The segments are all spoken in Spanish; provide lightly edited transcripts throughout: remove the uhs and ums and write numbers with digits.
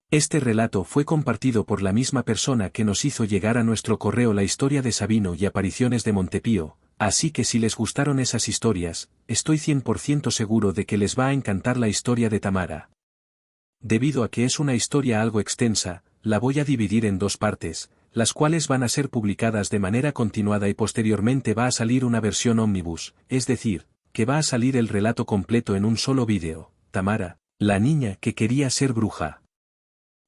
Este relato fue compartido por la misma persona que nos hizo llegar a nuestro correo la historia de Sabino y apariciones de Montepío, así que si les gustaron esas historias, estoy 100% seguro de que les va a encantar la historia de Tamara. Debido a que es una historia algo extensa, la voy a dividir en dos partes, las cuales van a ser publicadas de manera continuada y posteriormente va a salir una versión ómnibus, es decir, que va a salir el relato completo en un solo vídeo. Tamara, la niña que quería ser bruja.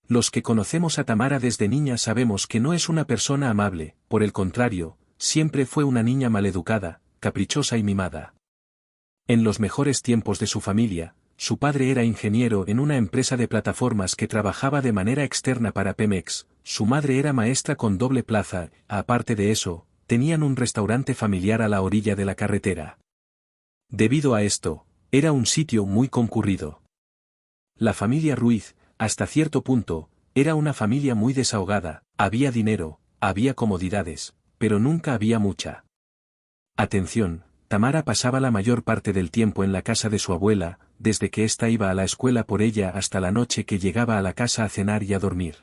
Los que conocemos a Tamara desde niña sabemos que no es una persona amable, por el contrario, siempre fue una niña maleducada, caprichosa y mimada. En los mejores tiempos de su familia, su padre era ingeniero en una empresa de plataformas que trabajaba de manera externa para Pemex, su madre era maestra con doble plaza, aparte de eso, tenían un restaurante familiar a la orilla de la carretera. Debido a esto, era un sitio muy concurrido. La familia Ruiz, hasta cierto punto, era una familia muy desahogada, había dinero, había comodidades, pero nunca había mucha atención. Tamara pasaba la mayor parte del tiempo en la casa de su abuela, desde que ésta iba a la escuela por ella hasta la noche que llegaba a la casa a cenar y a dormir.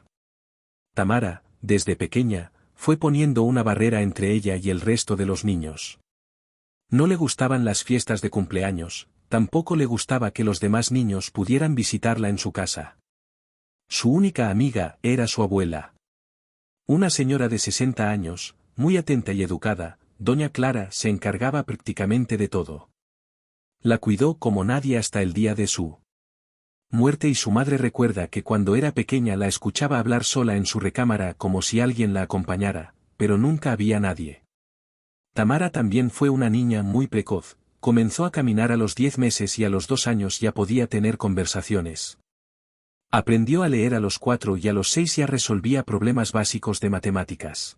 Tamara, desde pequeña, fue poniendo una barrera entre ella y el resto de los niños. No le gustaban las fiestas de cumpleaños, tampoco le gustaba que los demás niños pudieran visitarla en su casa. Su única amiga era su abuela. Una señora de 60 años, muy atenta y educada, doña Clara se encargaba prácticamente de todo. La cuidó como nadie hasta el día de su muerte y su madre recuerda que cuando era pequeña la escuchaba hablar sola en su recámara como si alguien la acompañara, pero nunca había nadie. Tamara también fue una niña muy precoz, comenzó a caminar a los 10 meses y a los 2 años ya podía tener conversaciones. Aprendió a leer a los 4 y a los 6 ya resolvía problemas básicos de matemáticas.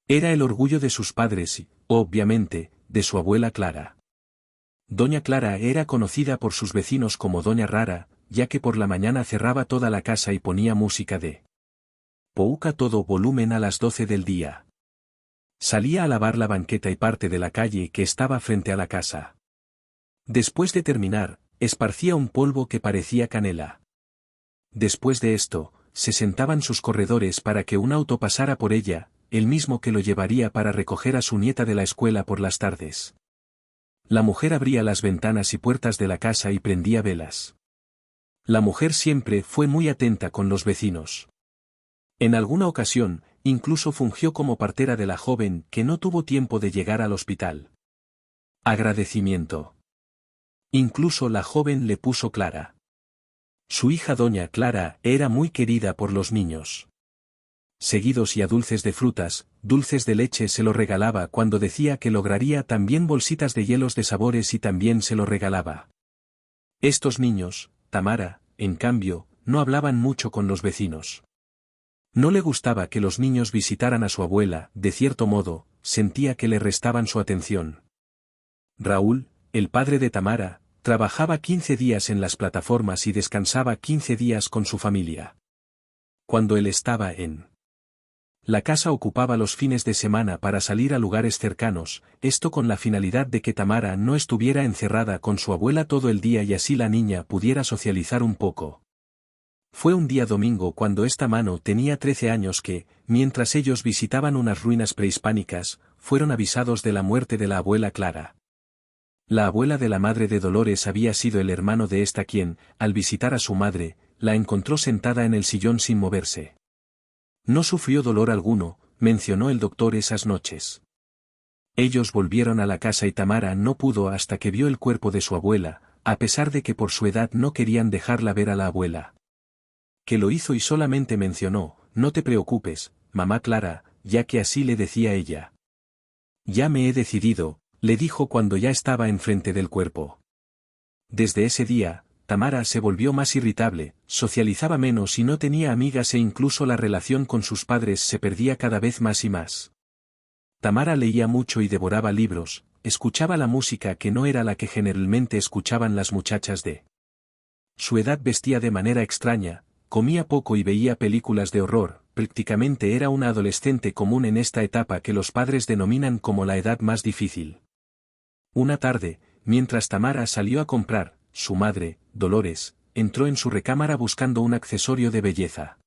Era el orgullo de sus padres y, obviamente, de su abuela Clara. Doña Clara era conocida por sus vecinos como Doña Rara, ya que por la mañana cerraba toda la casa y ponía música de Pouca todo volumen a las 12 del día. Salía a lavar la banqueta y parte de la calle que estaba frente a la casa. Después de terminar, esparcía un polvo que parecía canela. Después de esto, se sentaban sus corredores para que un auto pasara por ella, el mismo que lo llevaría para recoger a su nieta de la escuela por las tardes. La mujer abría las ventanas y puertas de la casa y prendía velas. La mujer siempre fue muy atenta con los vecinos. En alguna ocasión, incluso fungió como partera de la joven que no tuvo tiempo de llegar al hospital. Agradecimiento. Incluso la joven le puso Clara. Su hija doña Clara era muy querida por los niños. Seguidos y a dulces de frutas, dulces de leche se lo regalaba cuando decía que lograría también bolsitas de hielos de sabores y también se lo regalaba. Estos niños, Tamara, en cambio, no hablaban mucho con los vecinos. No le gustaba que los niños visitaran a su abuela, de cierto modo, sentía que le restaban su atención. Raúl, el padre de Tamara, trabajaba 15 días en las plataformas y descansaba 15 días con su familia. Cuando él estaba en la casa ocupaba los fines de semana para salir a lugares cercanos, esto con la finalidad de que Tamara no estuviera encerrada con su abuela todo el día y así la niña pudiera socializar un poco. Fue un día domingo cuando esta mano tenía 13 años que, mientras ellos visitaban unas ruinas prehispánicas, fueron avisados de la muerte de la abuela Clara. La abuela de la madre de Dolores había sido el hermano de esta quien, al visitar a su madre, la encontró sentada en el sillón sin moverse. No sufrió dolor alguno, mencionó el doctor esas noches. Ellos volvieron a la casa y Tamara no pudo hasta que vio el cuerpo de su abuela, a pesar de que por su edad no querían dejarla ver a la abuela. Que lo hizo y solamente mencionó, no te preocupes, mamá Clara, ya que así le decía ella. Ya me he decidido, le dijo cuando ya estaba enfrente del cuerpo. Desde ese día, Tamara se volvió más irritable, socializaba menos y no tenía amigas e incluso la relación con sus padres se perdía cada vez más y más. Tamara leía mucho y devoraba libros, escuchaba la música que no era la que generalmente escuchaban las muchachas de su edad, vestía de manera extraña, comía poco y veía películas de horror, prácticamente era una adolescente común en esta etapa que los padres denominan como la edad más difícil. Una tarde, mientras Tamara salió a comprar, su madre, Dolores, entró en su recámara buscando un accesorio de belleza.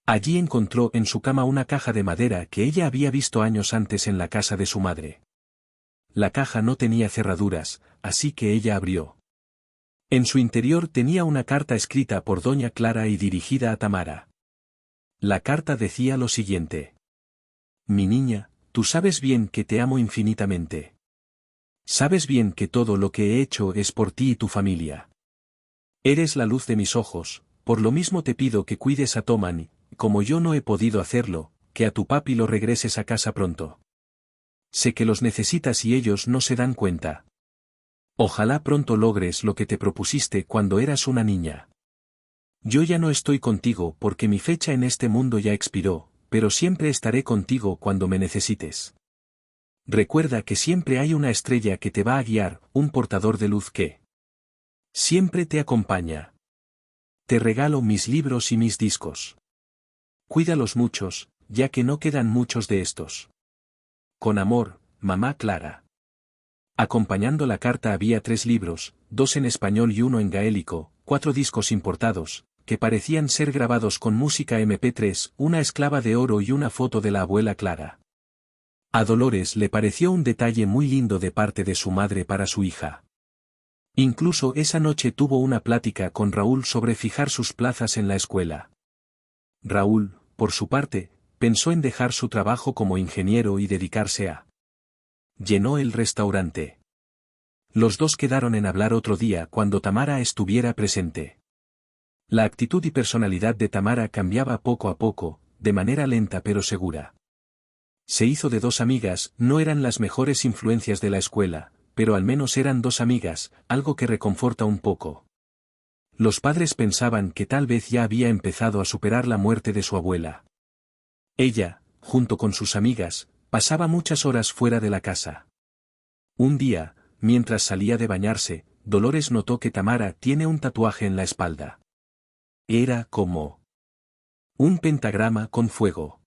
Allí encontró en su cama una caja de madera que ella había visto años antes en la casa de su madre. La caja no tenía cerraduras, así que ella abrió. En su interior tenía una carta escrita por doña Clara y dirigida a Tamara. La carta decía lo siguiente: Mi niña, tú sabes bien que te amo infinitamente. Sabes bien que todo lo que he hecho es por ti y tu familia. Eres la luz de mis ojos, por lo mismo te pido que cuides a Toman y, como yo no he podido hacerlo, que a tu papi lo regreses a casa pronto. Sé que los necesitas y ellos no se dan cuenta. Ojalá pronto logres lo que te propusiste cuando eras una niña. Yo ya no estoy contigo porque mi fecha en este mundo ya expiró, pero siempre estaré contigo cuando me necesites. Recuerda que siempre hay una estrella que te va a guiar, un portador de luz que siempre te acompaña. Te regalo mis libros y mis discos. Cuídalos muchos, ya que no quedan muchos de estos. Con amor, mamá Clara. Acompañando la carta había 3 libros, 2 en español y 1 en gaélico, 4 discos importados, que parecían ser grabados con música MP3, una esclava de oro y una foto de la abuela Clara. A Dolores le pareció un detalle muy lindo de parte de su madre para su hija. Incluso esa noche tuvo una plática con Raúl sobre fijar sus plazas en la escuela. Raúl, por su parte, pensó en dejar su trabajo como ingeniero y dedicarse a llenó el restaurante. Los dos quedaron en hablar otro día cuando Tamara estuviera presente. La actitud y personalidad de Tamara cambiaba poco a poco, de manera lenta pero segura. Se hizo de 2 amigas, no eran las mejores influencias de la escuela, pero al menos eran 2 amigas, algo que reconforta un poco. Los padres pensaban que tal vez ya había empezado a superar la muerte de su abuela. Ella, junto con sus amigas, pasaba muchas horas fuera de la casa. Un día, mientras salía de bañarse, Dolores notó que Tamara tiene un tatuaje en la espalda. Era como un pentagrama con fuego.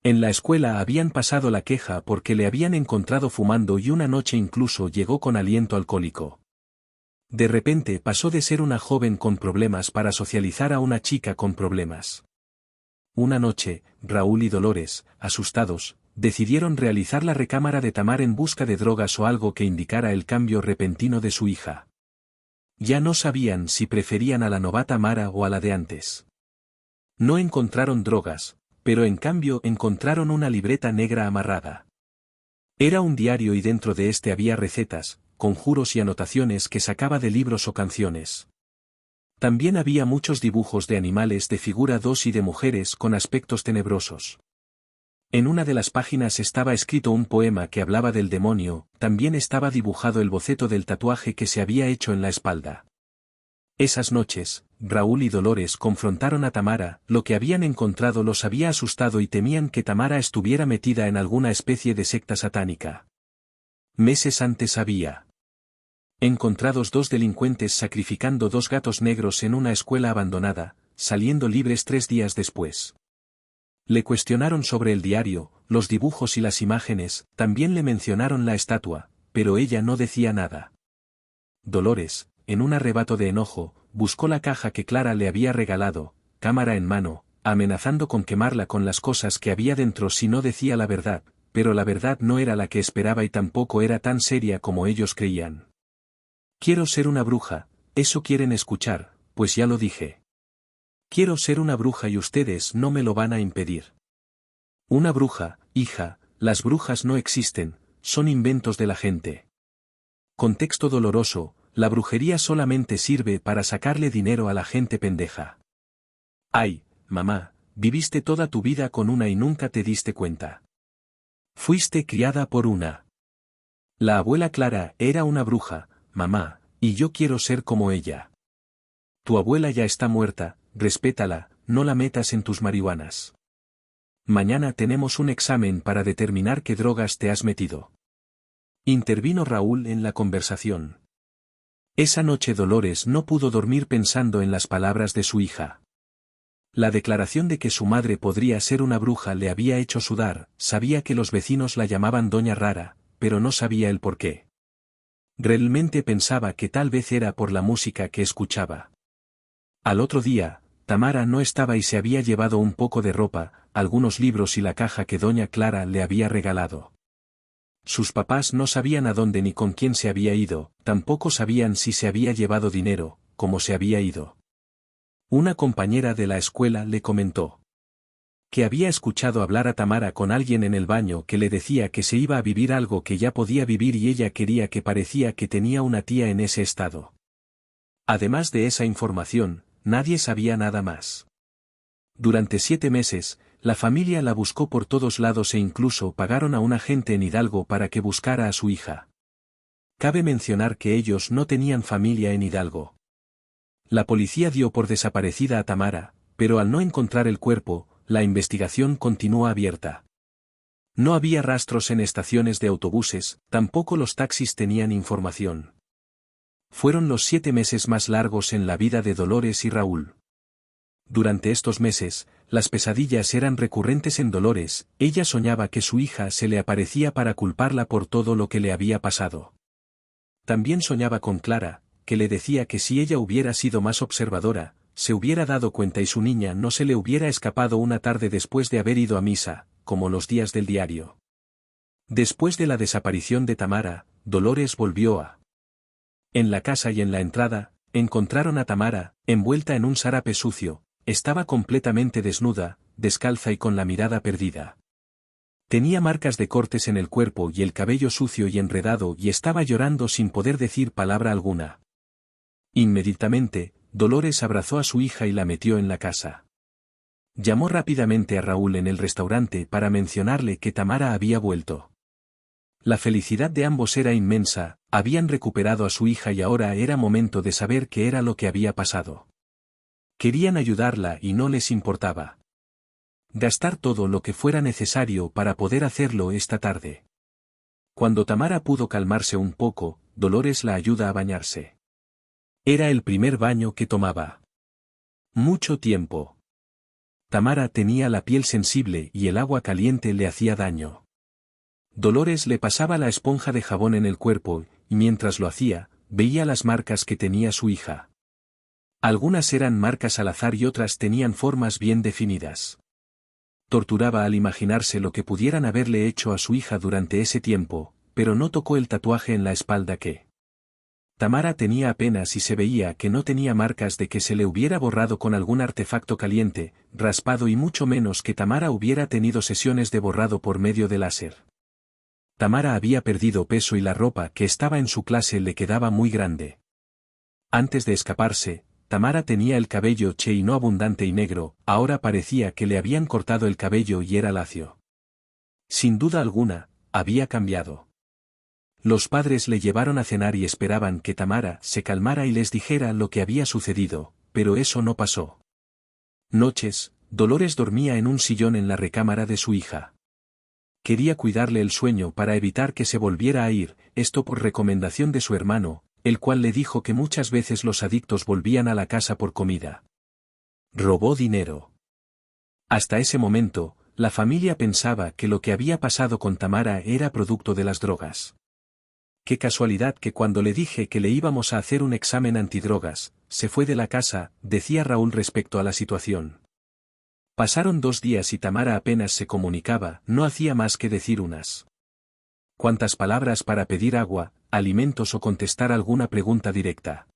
En la escuela habían pasado la queja porque le habían encontrado fumando y una noche incluso llegó con aliento alcohólico. De repente pasó de ser una joven con problemas para socializar a una chica con problemas. Una noche, Raúl y Dolores, asustados, decidieron realizar la recámara de Tamara en busca de drogas o algo que indicara el cambio repentino de su hija. Ya no sabían si preferían a la novata Mara o a la de antes. No encontraron drogas, pero en cambio encontraron una libreta negra amarrada. Era un diario y dentro de este había recetas, conjuros y anotaciones que sacaba de libros o canciones. También había muchos dibujos de animales de figura 2 y de mujeres con aspectos tenebrosos. En una de las páginas estaba escrito un poema que hablaba del demonio, también estaba dibujado el boceto del tatuaje que se había hecho en la espalda. Esas noches, Raúl y Dolores confrontaron a Tamara, lo que habían encontrado los había asustado y temían que Tamara estuviera metida en alguna especie de secta satánica. Meses antes había encontrados 2 delincuentes sacrificando 2 gatos negros en una escuela abandonada, saliendo libres 3 días después. Le cuestionaron sobre el diario, los dibujos y las imágenes, también le mencionaron la estatua, pero ella no decía nada. Dolores, en un arrebato de enojo, buscó la caja que Clara le había regalado, cámara en mano, amenazando con quemarla con las cosas que había dentro si no decía la verdad, pero la verdad no era la que esperaba y tampoco era tan seria como ellos creían. Quiero ser una bruja, eso quieren escuchar, pues ya lo dije. Quiero ser una bruja y ustedes no me lo van a impedir. Una bruja, hija, las brujas no existen, son inventos de la gente. Contexto doloroso, la brujería solamente sirve para sacarle dinero a la gente pendeja. Ay, mamá, viviste toda tu vida con una y nunca te diste cuenta. Fuiste criada por una. La abuela Clara era una bruja, mamá, y yo quiero ser como ella. Tu abuela ya está muerta, respétala, no la metas en tus marihuanas. Mañana tenemos un examen para determinar qué drogas te has metido. Intervino Raúl en la conversación. Esa noche Dolores no pudo dormir pensando en las palabras de su hija. La declaración de que su madre podría ser una bruja le había hecho sudar, sabía que los vecinos la llamaban Doña Rara, pero no sabía el por qué. Realmente pensaba que tal vez era por la música que escuchaba. Al otro día, Tamara no estaba y se había llevado un poco de ropa, algunos libros y la caja que doña Clara le había regalado. Sus papás no sabían a dónde ni con quién se había ido, tampoco sabían si se había llevado dinero, cómo se había ido. Una compañera de la escuela le comentó que había escuchado hablar a Tamara con alguien en el baño que le decía que se iba a vivir algo que ya podía vivir y ella quería que parecía que tenía una tía en ese estado. Además de esa información, nadie sabía nada más. Durante 7 meses, la familia la buscó por todos lados e incluso pagaron a un agente en Hidalgo para que buscara a su hija. Cabe mencionar que ellos no tenían familia en Hidalgo. La policía dio por desaparecida a Tamara, pero al no encontrar el cuerpo, la investigación continuó abierta. No había rastros en estaciones de autobuses, tampoco los taxis tenían información. Fueron los 7 meses más largos en la vida de Dolores y Raúl. Durante estos meses, las pesadillas eran recurrentes en Dolores, ella soñaba que su hija se le aparecía para culparla por todo lo que le había pasado. También soñaba con Clara, que le decía que si ella hubiera sido más observadora, se hubiera dado cuenta y su niña no se le hubiera escapado una tarde después de haber ido a misa, como los días del diario. Después de la desaparición de Tamara, Dolores volvió a... En la casa y en la entrada, encontraron a Tamara, envuelta en un sarape sucio, estaba completamente desnuda, descalza y con la mirada perdida. Tenía marcas de cortes en el cuerpo y el cabello sucio y enredado y estaba llorando sin poder decir palabra alguna. Inmediatamente, Dolores abrazó a su hija y la metió en la casa. Llamó rápidamente a Raúl en el restaurante para mencionarle que Tamara había vuelto. La felicidad de ambos era inmensa, habían recuperado a su hija y ahora era momento de saber qué era lo que había pasado. Querían ayudarla y no les importaba gastar todo lo que fuera necesario para poder hacerlo esta tarde. Cuando Tamara pudo calmarse un poco, Dolores la ayuda a bañarse. Era el primer baño que tomaba. Mucho tiempo. Tamara tenía la piel sensible y el agua caliente le hacía daño. Dolores le pasaba la esponja de jabón en el cuerpo, y mientras lo hacía, veía las marcas que tenía su hija. Algunas eran marcas al azar y otras tenían formas bien definidas. Torturaba al imaginarse lo que pudieran haberle hecho a su hija durante ese tiempo, pero no tocó el tatuaje en la espalda que Tamara tenía apenas y se veía que no tenía marcas de que se le hubiera borrado con algún artefacto caliente, raspado y mucho menos que Tamara hubiera tenido sesiones de borrado por medio de láser. Tamara había perdido peso y la ropa que estaba en su clase le quedaba muy grande. Antes de escaparse, Tamara tenía el cabello che y no abundante y negro, ahora parecía que le habían cortado el cabello y era lacio. Sin duda alguna, había cambiado. Los padres le llevaron a cenar y esperaban que Tamara se calmara y les dijera lo que había sucedido, pero eso no pasó. Noches, Dolores dormía en un sillón en la recámara de su hija. Quería cuidarle el sueño para evitar que se volviera a ir, esto por recomendación de su hermano, el cual le dijo que muchas veces los adictos volvían a la casa por comida. Robó dinero. Hasta ese momento, la familia pensaba que lo que había pasado con Tamara era producto de las drogas. Qué casualidad que cuando le dije que le íbamos a hacer un examen antidrogas, se fue de la casa, decía Raúl respecto a la situación. Pasaron 2 días y Tamara apenas se comunicaba, no hacía más que decir unas cuantas palabras para pedir agua, alimentos o contestar alguna pregunta directa.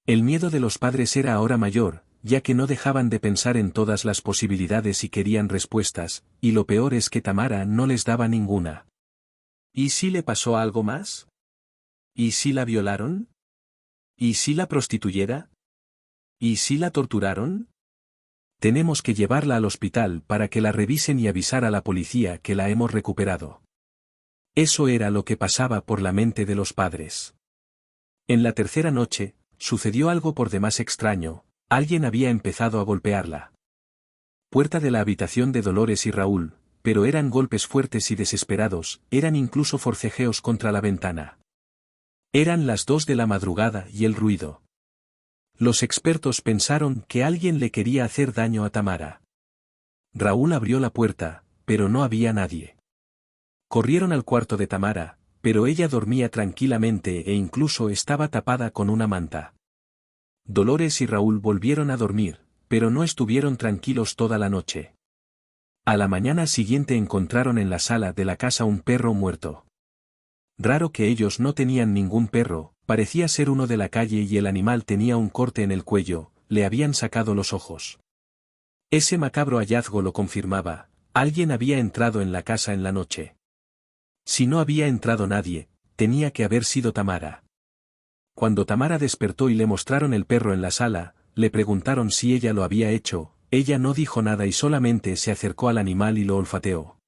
El miedo de los padres era ahora mayor, ya que no dejaban de pensar en todas las posibilidades y querían respuestas, y lo peor es que Tamara no les daba ninguna. ¿Y si le pasó algo más? ¿Y si la violaron? ¿Y si la prostituyera? ¿Y si la torturaron? Tenemos que llevarla al hospital para que la revisen y avisar a la policía que la hemos recuperado. Eso era lo que pasaba por la mente de los padres. En la tercera noche, sucedió algo por demás extraño, alguien había empezado a golpearla. Puerta de la habitación de Dolores y Raúl, pero eran golpes fuertes y desesperados, eran incluso forcejeos contra la ventana. Eran las 2 de la madrugada y el ruido. Los expertos pensaron que alguien le quería hacer daño a Tamara. Raúl abrió la puerta, pero no había nadie. Corrieron al cuarto de Tamara, pero ella dormía tranquilamente e incluso estaba tapada con una manta. Dolores y Raúl volvieron a dormir, pero no estuvieron tranquilos toda la noche. A la mañana siguiente encontraron en la sala de la casa un perro muerto. Raro que ellos no tenían ningún perro, parecía ser uno de la calle y el animal tenía un corte en el cuello, le habían sacado los ojos. Ese macabro hallazgo lo confirmaba, alguien había entrado en la casa en la noche. Si no había entrado nadie, tenía que haber sido Tamara. Cuando Tamara despertó y le mostraron el perro en la sala, le preguntaron si ella lo había hecho, ella no dijo nada y solamente se acercó al animal y lo olfateó.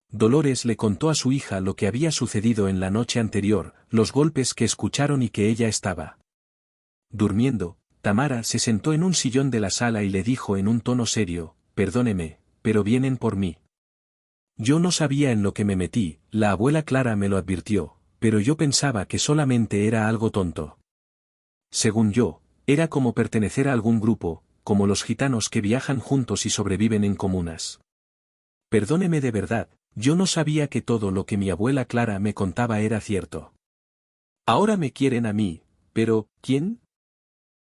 Dolores le contó a su hija lo que había sucedido en la noche anterior, los golpes que escucharon y que ella estaba durmiendo. Tamara se sentó en un sillón de la sala y le dijo en un tono serio, «Perdóneme, pero vienen por mí. Yo no sabía en lo que me metí, la abuela Clara me lo advirtió, pero yo pensaba que solamente era algo tonto. Según yo, era como pertenecer a algún grupo, como los gitanos que viajan juntos y sobreviven en comunas. Perdóneme de verdad, yo no sabía que todo lo que mi abuela Clara me contaba era cierto. Ahora me quieren a mí, pero, ¿quién?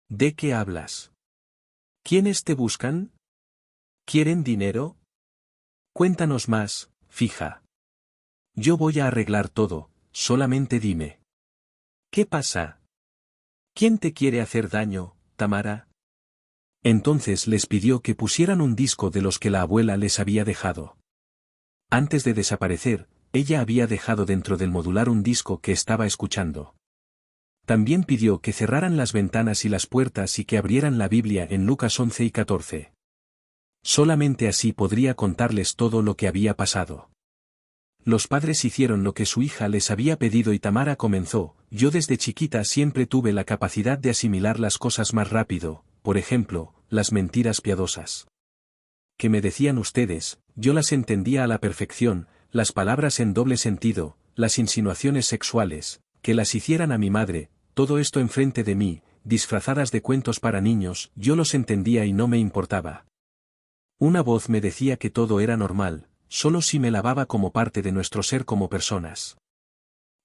¿De qué hablas? ¿Quiénes te buscan? ¿Quieren dinero? Cuéntanos más, fija. Yo voy a arreglar todo, solamente dime. ¿Qué pasa? ¿Quién te quiere hacer daño, Tamara? Entonces les pidió que pusieran un disco de los que la abuela les había dejado. Antes de desaparecer, ella había dejado dentro del modular un disco que estaba escuchando. También pidió que cerraran las ventanas y las puertas y que abrieran la Biblia en Lucas 11 y 14. Solamente así podría contarles todo lo que había pasado. Los padres hicieron lo que su hija les había pedido y Tamara comenzó, yo desde chiquita siempre tuve la capacidad de asimilar las cosas más rápido, por ejemplo, las mentiras piadosas. Que me decían ustedes, yo las entendía a la perfección, las palabras en doble sentido, las insinuaciones sexuales, que las hicieran a mi madre, todo esto enfrente de mí, disfrazadas de cuentos para niños, yo los entendía y no me importaba. Una voz me decía que todo era normal, solo si me lavaba como parte de nuestro ser como personas.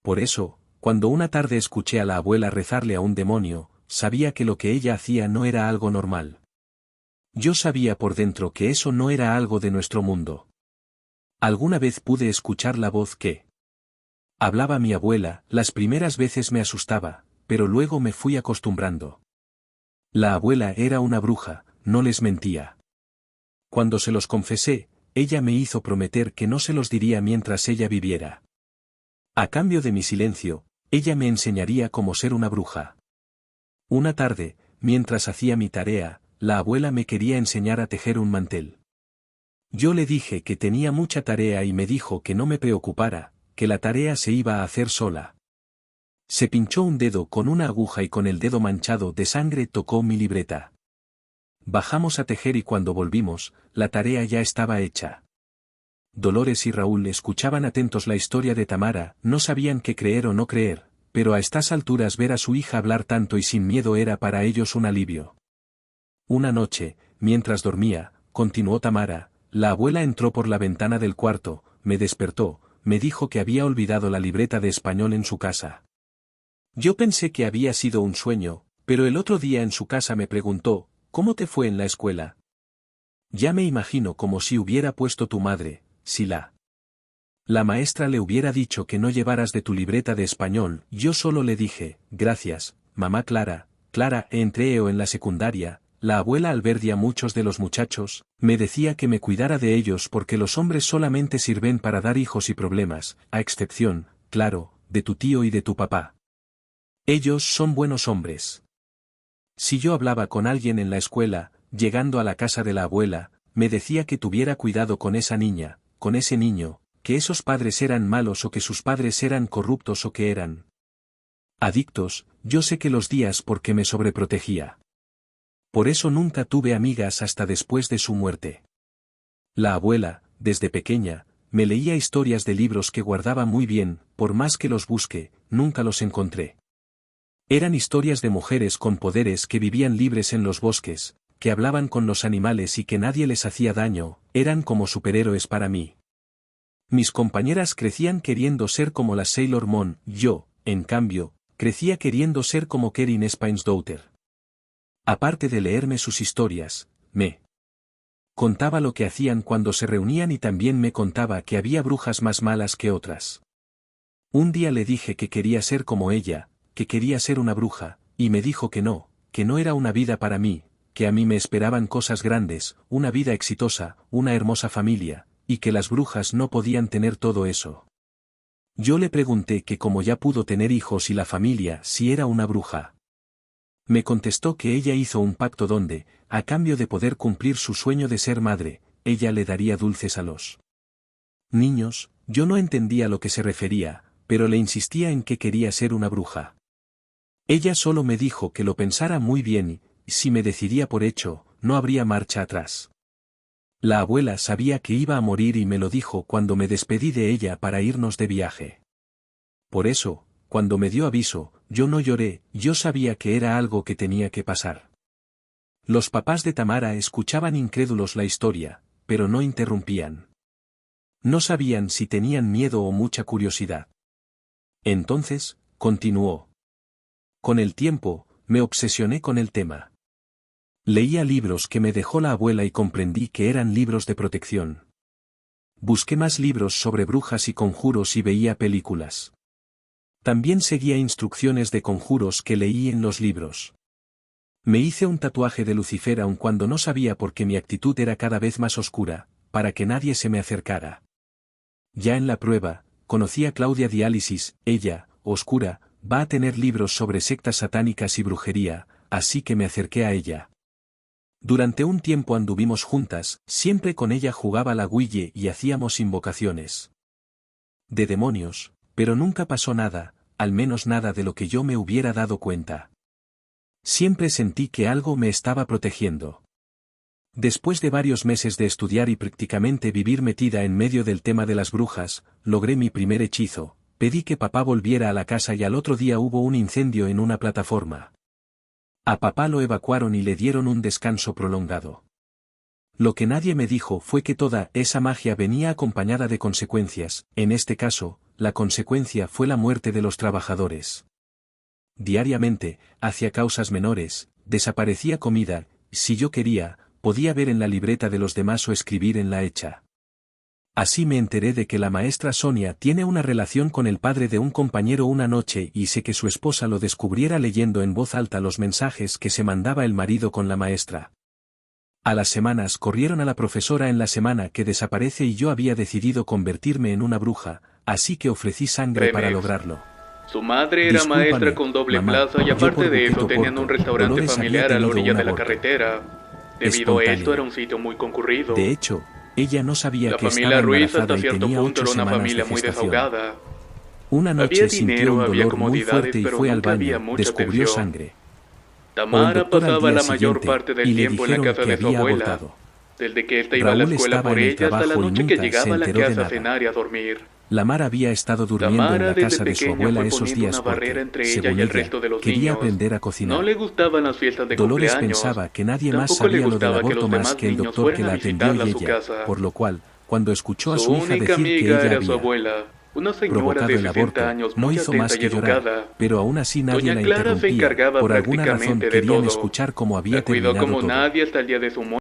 Por eso, cuando una tarde escuché a la abuela rezarle a un demonio, sabía que lo que ella hacía no era algo normal. Yo sabía por dentro que eso no era algo de nuestro mundo. Alguna vez pude escuchar la voz que hablaba mi abuela, las primeras veces me asustaba, pero luego me fui acostumbrando. La abuela era una bruja, no les mentía. Cuando se los confesé, ella me hizo prometer que no se los diría mientras ella viviera. A cambio de mi silencio, ella me enseñaría cómo ser una bruja. Una tarde, mientras hacía mi tarea, la abuela me quería enseñar a tejer un mantel. Yo le dije que tenía mucha tarea y me dijo que no me preocupara, que la tarea se iba a hacer sola. Se pinchó un dedo con una aguja y con el dedo manchado de sangre tocó mi libreta. Bajamos a tejer y cuando volvimos, la tarea ya estaba hecha. Dolores y Raúl escuchaban atentos la historia de Tamara, no sabían qué creer o no creer, pero a estas alturas ver a su hija hablar tanto y sin miedo era para ellos un alivio. Una noche, mientras dormía, continuó Tamara, la abuela entró por la ventana del cuarto, me despertó, me dijo que había olvidado la libreta de español en su casa. Yo pensé que había sido un sueño, pero el otro día en su casa me preguntó, ¿cómo te fue en la escuela? Ya me imagino como si hubiera puesto tu madre, si la maestra le hubiera dicho que no llevaras de tu libreta de español, yo solo le dije, gracias, mamá Clara, entré en la secundaria, la abuela al ver ya muchos de los muchachos, me decía que me cuidara de ellos porque los hombres solamente sirven para dar hijos y problemas, a excepción, claro, de tu tío y de tu papá. Ellos son buenos hombres. Si yo hablaba con alguien en la escuela, llegando a la casa de la abuela, me decía que tuviera cuidado con esa niña, con ese niño, que esos padres eran malos o que sus padres eran corruptos o que eran adictos, yo sé que los días porque me sobreprotegía. Por eso nunca tuve amigas hasta después de su muerte. La abuela, desde pequeña, me leía historias de libros que guardaba muy bien, por más que los busque, nunca los encontré. Eran historias de mujeres con poderes que vivían libres en los bosques, que hablaban con los animales y que nadie les hacía daño, eran como superhéroes para mí. Mis compañeras crecían queriendo ser como la Sailor Moon, yo, en cambio, crecía queriendo ser como Kerin Spines Daughter. Aparte de leerme sus historias, me contaba lo que hacían cuando se reunían y también me contaba que había brujas más malas que otras. Un día le dije que quería ser como ella, que quería ser una bruja, y me dijo que no era una vida para mí, que a mí me esperaban cosas grandes, una vida exitosa, una hermosa familia, y que las brujas no podían tener todo eso. Yo le pregunté que como ya pudo tener hijos y la familia, si era una bruja. Me contestó que ella hizo un pacto donde, a cambio de poder cumplir su sueño de ser madre, ella le daría dulces a los niños. Yo no entendía a lo que se refería, pero le insistía en que quería ser una bruja. Ella solo me dijo que lo pensara muy bien y, si me decidía por hecho, no habría marcha atrás. La abuela sabía que iba a morir y me lo dijo cuando me despedí de ella para irnos de viaje. Por eso, cuando me dio aviso, yo no lloré, yo sabía que era algo que tenía que pasar. Los papás de Tamara escuchaban incrédulos la historia, pero no interrumpían. No sabían si tenían miedo o mucha curiosidad. Entonces, continuó. Con el tiempo, me obsesioné con el tema. Leía libros que me dejó la abuela y comprendí que eran libros de protección. Busqué más libros sobre brujas y conjuros y veía películas. También seguía instrucciones de conjuros que leí en los libros. Me hice un tatuaje de Lucifer aun cuando no sabía por qué mi actitud era cada vez más oscura, para que nadie se me acercara. Ya en la prueba, conocí a Claudia Diálisis, ella, oscura, va a tener libros sobre sectas satánicas y brujería, así que me acerqué a ella. Durante un tiempo anduvimos juntas, siempre con ella jugaba la Ouija y hacíamos invocaciones de demonios, pero nunca pasó nada, al menos nada de lo que yo me hubiera dado cuenta. Siempre sentí que algo me estaba protegiendo. Después de varios meses de estudiar y prácticamente vivir metida en medio del tema de las brujas, logré mi primer hechizo, pedí que papá volviera a la casa y al otro día hubo un incendio en una plataforma. A papá lo evacuaron y le dieron un descanso prolongado. Lo que nadie me dijo fue que toda esa magia venía acompañada de consecuencias, en este caso, la consecuencia fue la muerte de los trabajadores. Diariamente, hacia causas menores, desaparecía comida, si yo quería, podía ver en la libreta de los demás o escribir en la hecha. Así me enteré de que la maestra Sonia tiene una relación con el padre de un compañero una noche y sé que su esposa lo descubriera leyendo en voz alta los mensajes que se mandaba el marido con la maestra. A las semanas corrieron a la profesora en la semana que desaparece y yo había decidido convertirme en una bruja, así que ofrecí sangre para lograrlo. Su madre era maestra con doble plaza y aparte de eso tenían un restaurante familiar a la orilla de la carretera. Debido a esto era un sitio muy concurrido. De hecho, ella no sabía que estaba embarazada. La familia Ruiz hasta y cierto tenía punto 8 era una semanas familia de muy gestación. desahogada. Una noche Había sintió dinero, un había dolor muy comodidades, fuerte y pero fue al nunca había baño, mucha descubrió atención. sangre. Tamara doctor al pasaba día la mayor siguiente, parte y del le tiempo en la dijeron casa que de su había abuela. abortado. Desde que ésta iba a la Raúl escuela estaba por en el ella hasta la trabajo y noche que nunca llegaba se a la enteró de casa a nada. cenar y a dormir. Lamar había estado durmiendo en Tamara la desde casa de su pequeña abuela fue esos poniendo días una barrera porque, entre ella según y el ella, resto de los quería niños. aprender a cocinar. No le gustaban las fiestas de Dolores cumpleaños. pensaba que nadie más Tampoco le sabía lo del gustaba que aborto los más demás que el niños doctor que fueran la a atendió visitarla y a su ella, casa. por lo cual, cuando escuchó a Su su hija única decir que amiga ella era su había abuela, una señora provocado de el 60 aborto, años no muy hizo atenta más y que llorar, educada. pero aún así nadie Doña la Clara se interrumpía, encargaba por alguna razón prácticamente de querían todo. escuchar cómo había La cuidó terminado como todo. nadie hasta el día de su muerte.